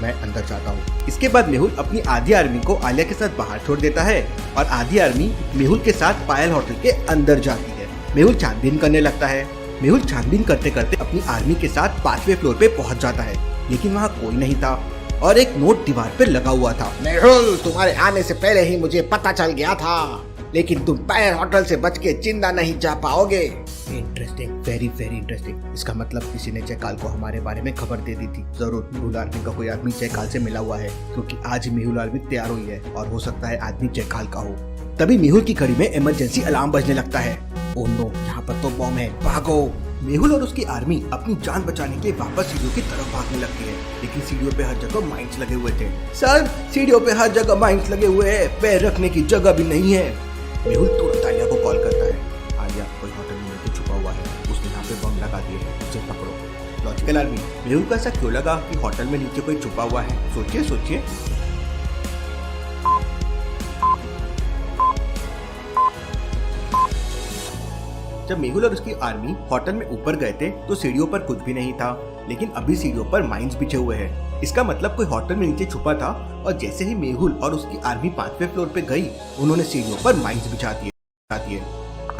मैं अंदर जाता हूँ। इसके बाद मेहुल अपनी आधी आर्मी को आलिया के साथ बाहर छोड़ देता है और आधी आर्मी मेहुल के साथ पायल होटल के अंदर जाती है। मेहुल छानबीन करने लगता है। मेहुल छानबीन करते करते अपनी आर्मी के साथ 5वें फ्लोर पे पहुंच जाता है, लेकिन वहाँ कोई नहीं था और एक नोट दीवार पे लगा हुआ था। मेहुल, तुम्हारे आने से पहले ही मुझे पता चल गया था, लेकिन तुम पायल होटल से बच के जिंदा नहीं जा पाओगे। Interesting, very very interesting. इसका मतलब किसी ने जयकाल को हमारे बारे में खबर दे दी थी। जरूर मेहुल आर्मी का कोई आदमी जयकाल से मिला हुआ है, क्योंकि आज मेहुल आर्मी तैयार हुई है और हो सकता है आदमी जयकाल का हो। तभी मेहुल की घड़ी में इमरजेंसी अलार्म बजने लगता है। ओह नो, यहाँ पर तो बम है, भागो। मेहुल और उसकी आर्मी अपनी जान बचाने के लिए वापस सीढ़ियों की तरफ भागने लगती है, लेकिन सीढ़ियों पे हर जगह माइंस लगे हुए थे। सर, सीढ़ियों पे हर जगह माइंस लगे हुए हैं, पैर रखने की जगह भी नहीं है। मेहुल तुरंत आलिया को कॉल करता है। आलिया, कोई होटल में नीचे छुपा हुआ है, उसने यहाँ पे बम लगा दिए हैं, उसे पकड़ो। लॉजिकल आर्मी, मेहुल को ऐसा क्यों लगा कि होटल में नीचे कोई छुपा हुआ है? सोचिए सोचिए। जब मेहुल और उसकी आर्मी होटल में ऊपर गए थे तो सीढ़ियों पर कुछ भी नहीं था, लेकिन अभी सीढ़ियों पर माइंस बिछे हुए हैं। इसका मतलब कोई होटल में नीचे छुपा था और जैसे ही मेहुल और उसकी आर्मी 5वें फ्लोर पे गई, उन्होंने सीढ़ियों पर माइंस बिछा दिए।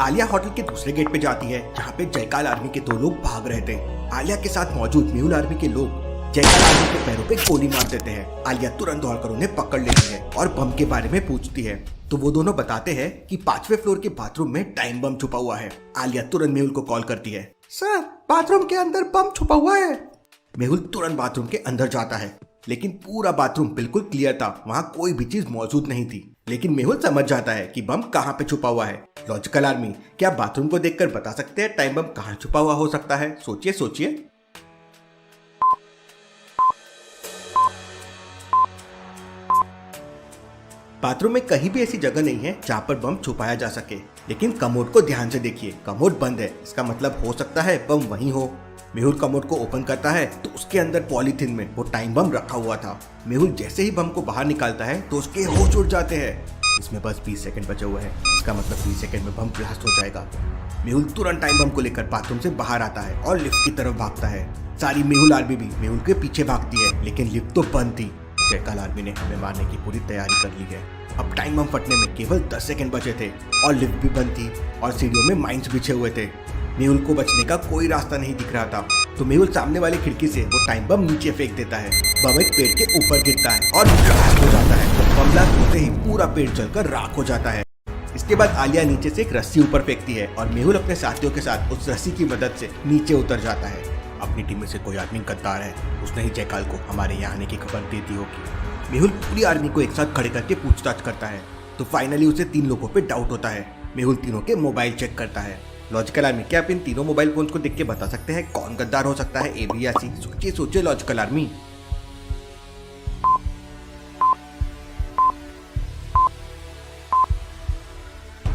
आलिया होटल के दूसरे गेट पे जाती है, जहाँ पे जयकाल आर्मी के 2 लोग भाग रहे थे। आलिया के साथ मौजूद मेहुल आर्मी के लोग जयकाल आर्मी के पैरों पे गोली मार देते हैं। आलिया तुरंत दौड़कर उन्हें पकड़ लेती है और बम के बारे में पूछती है, तो वो दोनों बताते हैं कि 5वें फ्लोर के बाथरूम में टाइम बम छुपा हुआ है। आलिया तुरंत मेहुल को कॉल करती है। सर, बाथरूम के अंदर बम छुपा हुआ है। मेहुल तुरंत बाथरूम के अंदर जाता है, लेकिन पूरा बाथरूम बिल्कुल क्लियर था, वहाँ कोई भी चीज मौजूद नहीं थी। लेकिन मेहुल समझ जाता है कि बम कहाँ पे छुपा हुआ है। लॉजिकल आर्मी, क्या आप बाथरूम को देखकर बता सकते हैं टाइम बम कहाँ छुपा हुआ हो सकता है? सोचिए सोचिए। बाथरूम में कहीं भी ऐसी जगह नहीं है जहाँ पर बम छुपाया जा सके, लेकिन कमोड को ध्यान से देखिए, कमोड बंद है। इसका मतलब हो सकता है बम वहीं हो। मेहुल कमोड को ओपन करता है तो उसके अंदर पॉलीथिन में वो टाइम बम रखा हुआ था। मेहुल जैसे ही बम को बाहर निकालता है तो उसके होश उड़ जाते हैं। इसमें बस 20 सेकंड बचे हुए हैं, इसका मतलब 20 सेकंड में बम ब्लास्ट हो जाएगा। मेहुल तुरंत टाइम बम को लेकर बाथरूम से बाहर आता है और लिफ्ट की तरफ भागता है। सारी मेहुल आर्मी भी मेहुल के पीछे भागती है, लेकिन लिफ्ट तो बंद थी। जयकाल आर्मी ने हमें मारने की पूरी तैयारी कर ली है। अब टाइम बम फटने में केवल 10 सेकंड बचे थे और लिफ्ट भी बंद थी और सीढ़ियों में माइंस बिछे हुए थे। मेहुल को बचने का कोई रास्ता नहीं दिख रहा था, तो मेहुल सामने वाली खिड़की से वो टाइम बम नीचे फेंक देता है। बम एक पेड़ के ऊपर गिरता है और ब्लास्ट हो जाता है। बम ब्लास्ट होते ही पूरा पेड़ जलकर राख हो जाता है। इसके बाद आलिया नीचे से एक रस्सी ऊपर फेंकती है और मेहुल अपने साथियों के साथ उस रस्सी की मदद से नीचे उतर जाता है। अपनी टीम में से कोई आदमी गद्दार है, उसने ही जयकाल को हमारे यहाँ आने की खबर दे दी होगी। मेहुल पूरी आर्मी को एक साथ खड़े करके पूछताछ करता है, तो फाइनली उसे 3 लोगों पे डाउट होता है। मेहुल तीनों के मोबाइल चेक करता है। लॉजिकल आर्मी, क्या आप इन तीनों मोबाइल फोन को देख के बता सकते हैं कौन गद्दार हो सकता है, ए बी या सी? सोचिए सोचिए लॉजिकल आर्मी।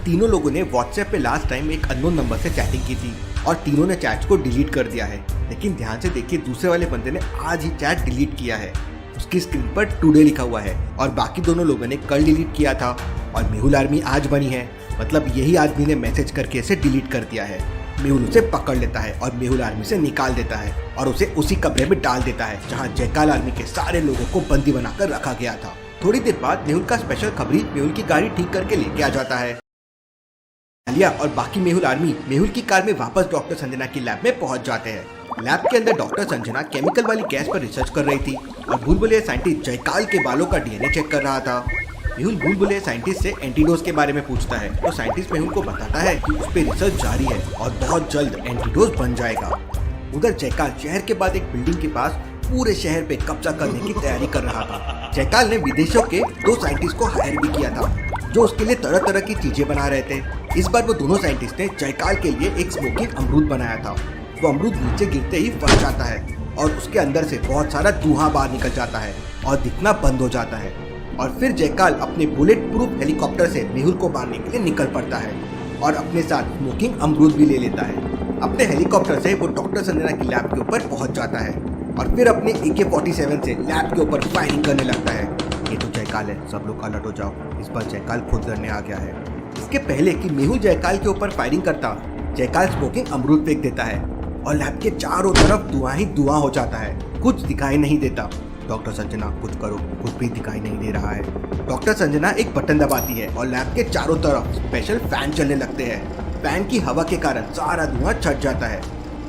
तीनों लोगों ने व्हाट्सएप पे लास्ट टाइम एक अननोन नंबर से चैटिंग की थी और तीनों ने चैट्स को डिलीट कर दिया है। लेकिन ध्यान से देखिए, दूसरे वाले बंदे ने आज ही चैट डिलीट किया है। उसकी स्क्रीन पर टुडे लिखा हुआ है और बाकी दोनों लोगों ने कल डिलीट किया था और मेहुल आर्मी आज बनी है, मतलब यही आदमी ने मैसेज करके इसे डिलीट कर दिया है। मेहुल उसे पकड़ लेता है और मेहुल आर्मी से निकाल देता है और उसे उसी कमरे में डाल देता है जहाँ जयकाल आर्मी के सारे लोगों को बंदी बनाकर रखा गया था। थोड़ी देर बाद मेहुल का स्पेशल खबरी मेहुल की गाड़ी ठीक करके लेके आ जाता है। आलिया और बाकी मेहुल आर्मी मेहुल की कार में वापस डॉक्टर संजना की लैब में पहुंच जाते हैं। लैब के अंदर डॉक्टर संजना केमिकल वाली गैस पर रिसर्च कर रही थी और भूलभुलैया साइंटिस्ट जयकाल के बालों का डीएनए चेक कर रहा था। मेहुल भूलभुलैया साइंटिस्ट से एंटीडोज के बारे में पूछता है तो साइंटिस्ट मेहुल को बताता है कि उस पर रिसर्च जारी है और बहुत जल्द एंटीडोज बन जाएगा। उधर जयकाल शहर के बाद एक बिल्डिंग के पास पूरे शहर पे कब्जा करने की तैयारी कर रहा था। जयकाल ने विदेशों के 2 साइंटिस्ट को हायर भी किया था जो उसके लिए तरह तरह की चीजें बना रहे थे। इस बार वो दोनों साइंटिस्ट ने जयकाल के लिए एक स्मोकिंग अमरूद बनाया था। वो अमरूद नीचे गिरते ही फट जाता है और उसके अंदर से बहुत सारा धुआं बाहर निकल जाता है और दिखना बंद हो जाता है। और फिर जयकाल अपने बुलेट प्रूफ हेलीकॉप्टर से मेहुल को मारने के लिए निकल पड़ता है और अपने साथ स्मोकिंग अमरूद भी ले लेता है। अपने हेलीकॉप्टर से वो डॉक्टर संजना की लैब के ऊपर पहुंच जाता है और फिर अपने AK-47 से लैब के ऊपर फायरिंग करने लगता है। ये तो जयकाल है, सब लोग अलर्ट हो जाओ, इस बार जयकाल खुद लड़ने आ गया है। इसके पहले कि मेहुल जयकाल के ऊपर फायरिंग करता, जयकाल स्मोकिंग अमरूद फेंक देता है और लैब के चारों तरफ धुआं ही धुआं हो जाता है, कुछ दिखाई नहीं देता। डॉक्टर संजना कुछ करो, कुछ भी दिखाई नहीं दे रहा है। डॉक्टर संजना एक बटन दबाती है और लैब के चारों तरफ स्पेशल फैन चलने लगते हैं। फैन की हवा के कारण सारा धुआं छट जाता है।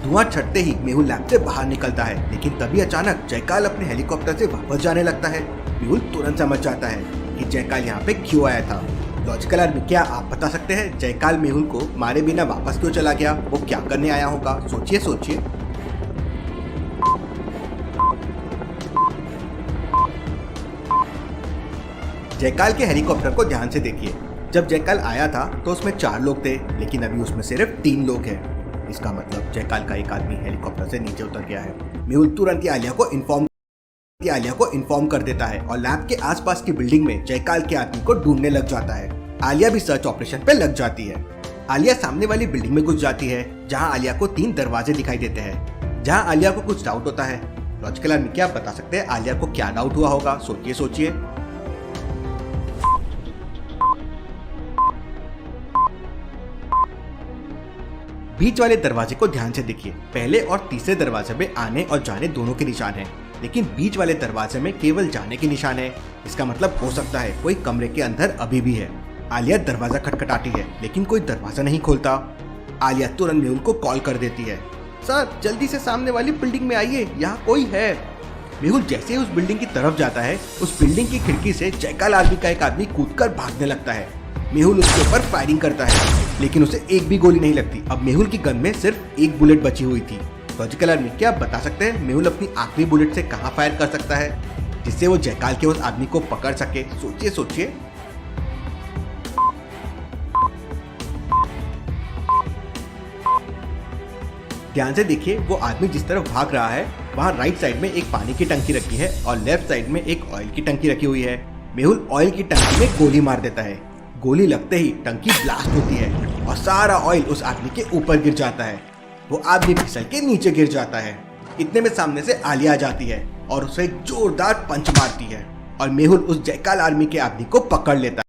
धुआं छटते ही मेहुल लैब से बाहर निकलता है, लेकिन तभी अचानक जयकाल अपने हेलीकॉप्टर से वापस जाने लगता है। मेहुल तुरंत समझ जाता है कि जयकाल यहाँ पे क्यों आया था। लॉजिकल आर्मी, क्या आप बता सकते हैं जयकाल मेहुल को मारे बिना वापस क्यों चला गया? वो क्या करने आया होगा? सोचिए सोचिए। जयकाल के हेलीकॉप्टर को ध्यान से देखिए। जब जयकाल आया था तो उसमें 4 लोग थे, लेकिन अभी उसमें सिर्फ 3 लोग हैं। इसका मतलब जयकाल का एक आदमी हेलीकॉप्टर से नीचे उतर गया है। मेहुल तुरंत ही आलिया को इन्फॉर्म कर देता है और लैब के आसपास की बिल्डिंग में जयकाल के आदमी को ढूंढने लग जाता है। आलिया भी सर्च ऑपरेशन पे लग जाती है। आलिया सामने वाली बिल्डिंग में घुस जाती है, जहां आलिया को 3 दरवाजे दिखाई देते हैं, जहां आलिया को कुछ डाउट होता है। लॉजिकल आर्मी, क्या आप बता सकते हैं आलिया को क्या डाउट हुआ होगा? सोचिए सोचिए। बीच वाले दरवाजे को ध्यान से देखिए। पहले और तीसरे दरवाजे में आने और जाने दोनों के निशान हैं, लेकिन बीच वाले दरवाजे में केवल जाने के निशान है। इसका मतलब हो सकता है कोई कमरे के अंदर अभी भी है। आलिया दरवाजा खटखटाती है, लेकिन कोई दरवाजा नहीं खोलता। आलिया तुरंत मेहुल को कॉल कर देती है, सर जल्दी से सामने वाली बिल्डिंग में आइए, यहाँ कोई है। मेहुल जैसे ही उस बिल्डिंग की तरफ जाता है, उस बिल्डिंग की खिड़की से जयकाल आर्मी का एक आदमी कूदकर भागने लगता है। मेहुल उसके ऊपर फायरिंग करता है, लेकिन उसे एक भी गोली नहीं लगती। अब मेहुल की गन में सिर्फ एक बुलेट बची हुई थी। लॉजिकल आर्मी, क्या आप बता सकते हैं मेहुल अपनी आखिरी बुलेट से कहां फायर कर सकता है, जिससे वो जयकाल के उस आदमी को पकड़ सके? सोचिए सोचिए। ध्यान से देखिए, वो आदमी जिस तरफ भाग रहा है वहाँ राइट साइड में एक पानी की टंकी रखी है और लेफ्ट साइड में एक ऑयल की टंकी रखी हुई है। मेहुल ऑयल की टंकी में गोली मार देता है। गोली लगते ही टंकी ब्लास्ट होती है और सारा ऑयल उस आदमी के ऊपर गिर जाता है। वो आदमी फिसल के नीचे गिर जाता है। इतने में सामने से आलिया आ जाती है और उसे एक जोरदार पंच मारती है और मेहुल उस जयकाल आर्मी के आदमी को पकड़ लेता है।